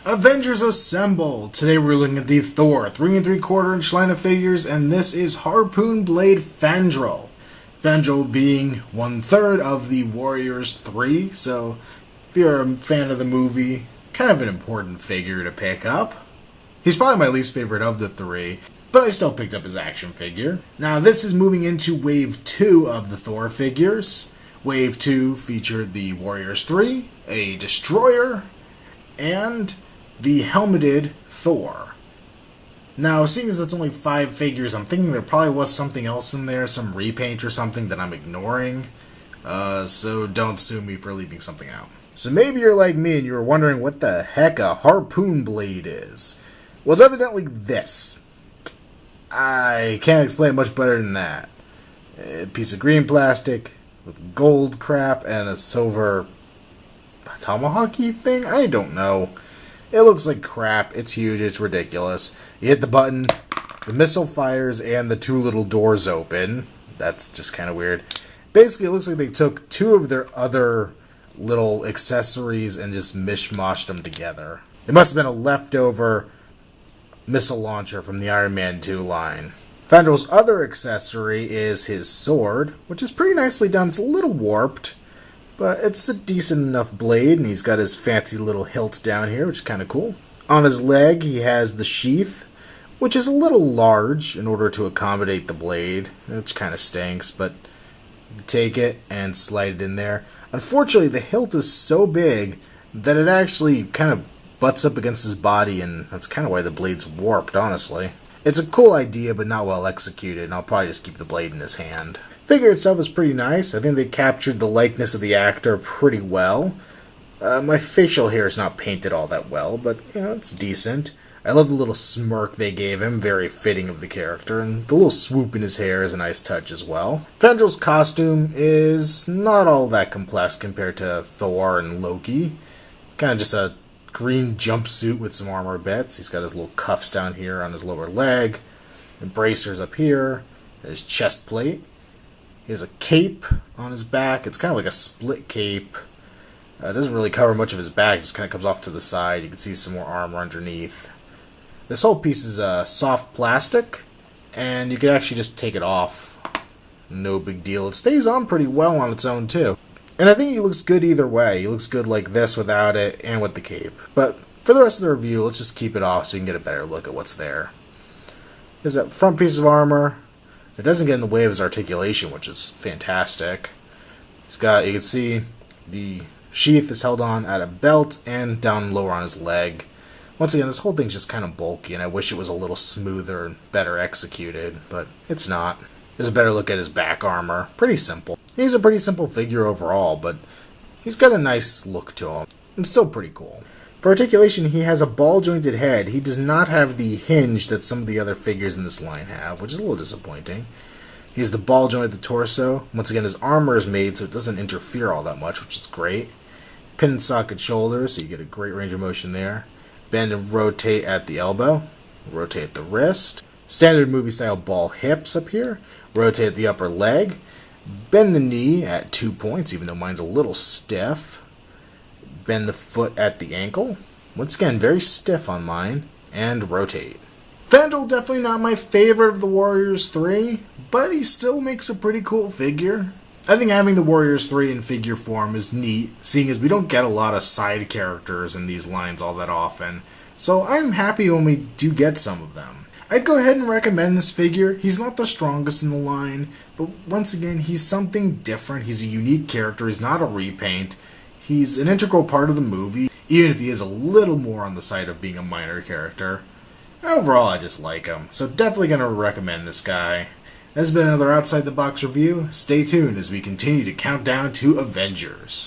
Avengers Assemble! Today we're looking at the Thor 3 3/4 inch line of figures, and this is Harpoon Blade Fandral. Fandral being 1/3 of the Warriors 3, so if you're a fan of the movie, kind of an important figure to pick up. He's probably my least favorite of the three, but I still picked up his action figure. Now this is moving into Wave 2 of the Thor figures. Wave 2 featured the Warriors 3, a Destroyer, and the helmeted Thor. Now, seeing as it's only 5 figures, I'm thinking there probably was something else in there, some repaint or something that I'm ignoring. So don't sue me for leaving something out. So maybe you're like me and you were wondering what the heck a harpoon blade is. Well, it's evidently this. I can't explain it much better than that. A piece of green plastic with gold crap and a silver tomahawk-y thing? I don't know. It looks like crap. It's huge. It's ridiculous. You hit the button, the missile fires, and the 2 little doors open. That's just kind of weird. Basically, it looks like they took 2 of their other little accessories and just mishmashed them together. It must have been a leftover missile launcher from the Iron Man 2 line. Fandral's other accessory is his sword, which is pretty nicely done. It's a little warped, but it's a decent enough blade, and he's got his fancy little hilt down here, which is kind of cool. On his leg, he has the sheath, which is a little large in order to accommodate the blade, which kind of stinks, but you take it and slide it in there. Unfortunately, the hilt is so big that it actually kind of butts up against his body, and that's kind of why the blade's warped, honestly. It's a cool idea, but not well executed, and I'll probably just keep the blade in his hand. Figure itself is pretty nice. I think they captured the likeness of the actor pretty well. My facial hair is not painted all that well, but you know, it's decent. I love the little smirk they gave him, very fitting of the character, and the little swoop in his hair is a nice touch as well. Fandral's costume is not all that complex compared to Thor and Loki. Kind of just a green jumpsuit with some armor bits. He's got his little cuffs down here on his lower leg, and bracers up here, his chest plate. He has a cape on his back. It's kind of like a split cape. It doesn't really cover much of his back. It just kind of comes off to the side. You can see some more armor underneath. This whole piece is soft plastic, and you can actually just take it off. No big deal. It stays on pretty well on its own, too. And I think he looks good either way. He looks good like this without it and with the cape. But for the rest of the review, let's just keep it off so you can get a better look at what's there. There's that front piece of armor. It doesn't get in the way of his articulation, which is fantastic. He's got, you can see, the sheath is held on at a belt and down lower on his leg. Once again, this whole thing's just kind of bulky, and I wish it was a little smoother and better executed, but it's not. There's a better look at his back armor. Pretty simple. He's a pretty simple figure overall, but he's got a nice look to him. And still pretty cool. For articulation, he has a ball-jointed head. He does not have the hinge that some of the other figures in this line have, which is a little disappointing. He has the ball joint at the torso. Once again, his armor is made so it doesn't interfere all that much, which is great. Pin and socket shoulders, so you get a great range of motion there. Bend and rotate at the elbow. Rotate at the wrist. Standard movie-style ball hips up here. Rotate at the upper leg. Bend the knee at 2 points, even though mine's a little stiff. Bend the foot at the ankle. Once again, very stiff on mine. And rotate. Fandral definitely not my favorite of the Warriors 3, but he still makes a pretty cool figure. I think having the Warriors 3 in figure form is neat, seeing as we don't get a lot of side characters in these lines all that often. So I'm happy when we do get some of them. I'd go ahead and recommend this figure. He's not the strongest in the line, but once again, he's something different. He's a unique character. He's not a repaint. He's an integral part of the movie, even if he is a little more on the side of being a minor character. Overall, I just like him, so definitely going to recommend this guy. This has been another Outside the Box review. Stay tuned as we continue to count down to Avengers.